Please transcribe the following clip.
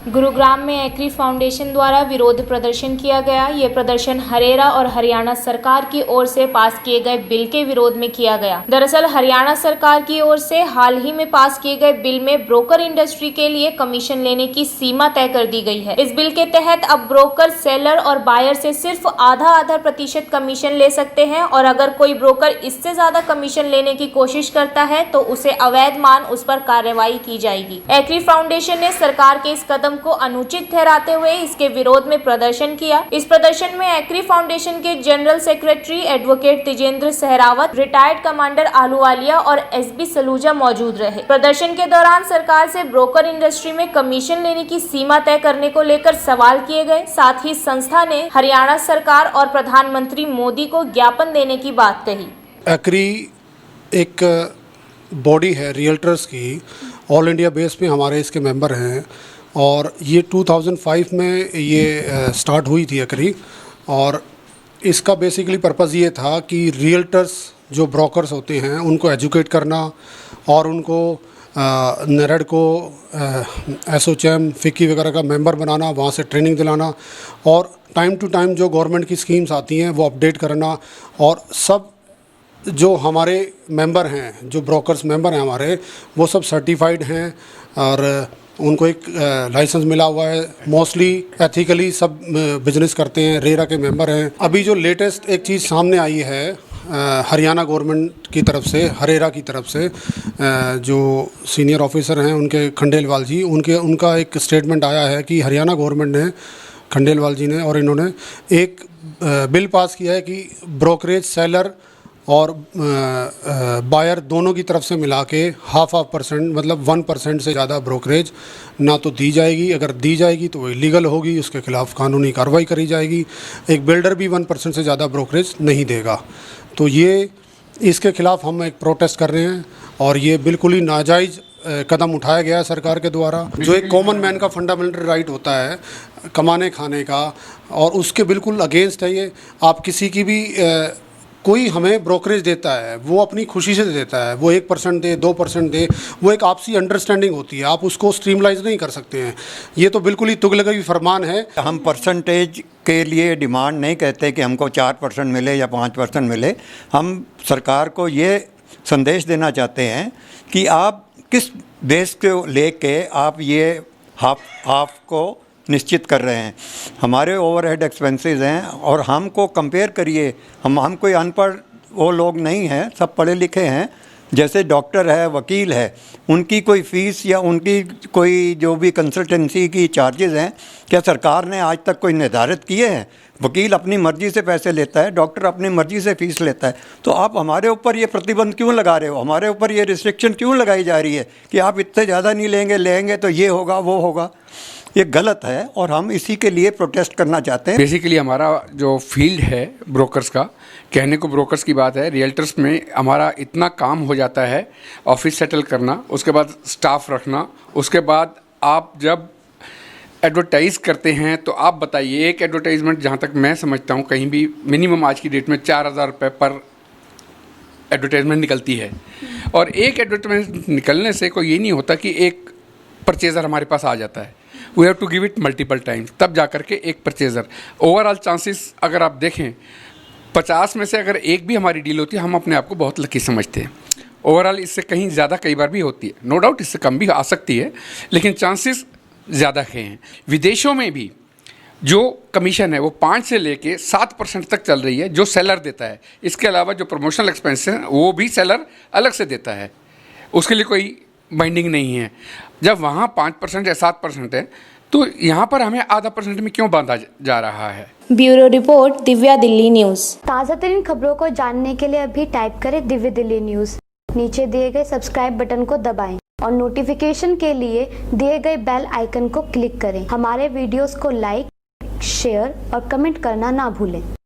गुरुग्राम में agree foundation द्वारा विरोध प्रदर्शन किया गया। ये प्रदर्शन हरेरा और हरियाणा सरकार की ओर से पास किए गए बिल के विरोध में किया गया। दरअसल हरियाणा सरकार की ओर से हाल ही में पास किए गए बिल में ब्रोकर इंडस्ट्री के लिए कमीशन लेने की सीमा तय कर दी गई है। इस बिल के तहत अब ब्रोकर सेलर और बायर से सिर्फ आधा प्रतिशत कमीशन ले सकते हैं और अगर कोई ब्रोकर इससे ज्यादा कमीशन लेने की कोशिश करता है तो उसे अवैध मान उस पर कार्रवाई की जाएगी। एग्री फाउंडेशन ने सरकार के इस कदम को अनुचित ठहराते हुए इसके विरोध में प्रदर्शन किया। इस प्रदर्शन में एग्री फाउंडेशन के general secretary advocate Tejendra Sehrawat, retired commander Ahluwalia और एसबी सलूजा मौजूद रहे। प्रदर्शन के दौरान सरकार से ब्रोकर इंडस्ट्री में कमीशन लेने की सीमा तय करने को लेकर सवाल किए गए। साथ ही संस्था ने हरियाणा सरकार और प्रधानमंत्री मोदी को ज्ञापन देने की बात कही। एग्री एक बॉडी है रियल्टर्स की, ऑल इंडिया बेस पे हमारे इसके मेंबर हैं और ये 2005 में ये स्टार्ट हुई थी एग्री। और इसका बेसिकली पर्पज़ ये था कि रियल्टर्स जो ब्रोकर्स होते हैं उनको एजुकेट करना और उनको नेरेड को एसोचैम फिक्की वगैरह का मेंबर बनाना, वहाँ से ट्रेनिंग दिलाना और टाइम टू टाइम जो गवर्नमेंट की स्कीम्स आती हैं वो अपडेट करना। और सब जो हमारे मेंबर हैं, जो ब्रोकर्स मेंबर हैं हमारे, वो सब सर्टिफाइड हैं और उनको एक लाइसेंस मिला हुआ है। मोस्टली एथिकली सब बिजनेस करते हैं, रेरा के मेंबर हैं। अभी जो लेटेस्ट एक चीज़ सामने आई है हरियाणा गवर्नमेंट की तरफ से, हरेरा की तरफ से, जो सीनियर ऑफिसर हैं उनके खंडेलवाल जी, उनका एक स्टेटमेंट आया है कि हरियाणा गवर्नमेंट ने, खंडेलवाल जी ने, और इन्होंने एक बिल पास किया है कि ब्रोकरेज सेलर और बायर दोनों की तरफ से मिला के हाफ परसेंट, मतलब 1% से ज़्यादा ब्रोकरेज ना तो दी जाएगी। अगर दी जाएगी तो वो इलीगल होगी, उसके खिलाफ कानूनी कार्रवाई करी जाएगी। एक बिल्डर भी 1% से ज़्यादा ब्रोकरेज नहीं देगा। तो ये इसके खिलाफ हम एक प्रोटेस्ट कर रहे हैं और ये बिल्कुल ही नाजायज़ कदम उठाया गया है सरकार के द्वारा। जो एक कॉमन मैन का फंडामेंटल राइट होता है कमाने खाने का, और उसके बिल्कुल अगेंस्ट है ये। आप किसी की भी कोई हमें ब्रोकरेज देता है वो अपनी खुशी से देता है, वो 1% दे, 2% दे, वो एक आपसी अंडरस्टैंडिंग होती है, आप उसको स्ट्रीमलाइज नहीं कर सकते हैं। ये तो बिल्कुल ही तुगलकी फरमान है। हम परसेंटेज के लिए डिमांड नहीं कहते कि हमको 4% मिले या 5% मिले। हम सरकार को ये संदेश देना चाहते हैं कि आप किस बेस को लेके आप ये हाफ को निश्चित कर रहे हैं। हमारे ओवरहेड एक्सपेंसेस हैं और हमको कंपेयर करिए, हम कोई अनपढ़ वो लोग नहीं हैं, सब पढ़े लिखे हैं। जैसे डॉक्टर है, वकील है, उनकी कोई फ़ीस या उनकी कोई जो भी कंसल्टेंसी की चार्जेस हैं, क्या सरकार ने आज तक कोई निर्धारित किए हैं? वकील अपनी मर्ज़ी से पैसे लेता है, डॉक्टर अपनी मर्ज़ी से फ़ीस लेता है। तो आप हमारे ऊपर ये प्रतिबंध क्यों लगा रहे हो? हमारे ऊपर ये रिस्ट्रिक्शन क्यों लगाई जा रही है कि आप इतने ज़्यादा नहीं लेंगे तो ये होगा वो होगा? ये गलत है और हम इसी के लिए प्रोटेस्ट करना चाहते हैं। बेसिकली हमारा जो फील्ड है ब्रोकर्स का, कहने को ब्रोकर्स की बात है, रियल्टर्स में हमारा इतना काम हो जाता है, ऑफिस सेटल करना, उसके बाद स्टाफ रखना, उसके बाद आप जब एडवर्टाइज़ करते हैं तो आप बताइए, एक एडवर्टाइजमेंट जहाँ तक मैं समझता हूँ कहीं भी मिनिमम आज की डेट में 4,000 रुपये पर एडवर्टाइजमेंट निकलती है। और एक एडवर्टाइजमेंट निकलने से कोई ये नहीं होता कि एक परचेज़र हमारे पास आ जाता है। We have to give it multiple times, तब जा कर के एक परचेज़र। ओवरऑल चांसेस अगर आप देखें 50 में से अगर एक भी हमारी डील होती है, हम अपने आप को बहुत लकी समझते हैं। ओवरऑल इससे कहीं ज़्यादा कई बार भी होती है, नो डाउट इससे कम भी आ सकती है, लेकिन चांसेस ज़्यादा हैं। विदेशों में भी जो कमीशन है वो 5 से लेके 7% तक चल रही है, जो सेलर देता है। इसके अलावा जो प्रमोशनल एक्सपेंसेस हैं वो भी सेलर अलग से देता है, उसके लिए कोई बाइंडिंग नहीं है। जब वहाँ 5% या 7% है तो यहाँ पर हमें आधा % में क्यों बांधा जा रहा है? Bureau report, Divya Delhi news. ताज़ा तरीन खबरों को जानने के लिए अभी टाइप करें दिव्या दिल्ली न्यूज़। नीचे दिए गए सब्सक्राइब बटन को दबाएं और नोटिफिकेशन के लिए दिए गए बेल आइकन को क्लिक करें। हमारे वीडियोस को लाइक, शेयर और कमेंट करना ना भूलें।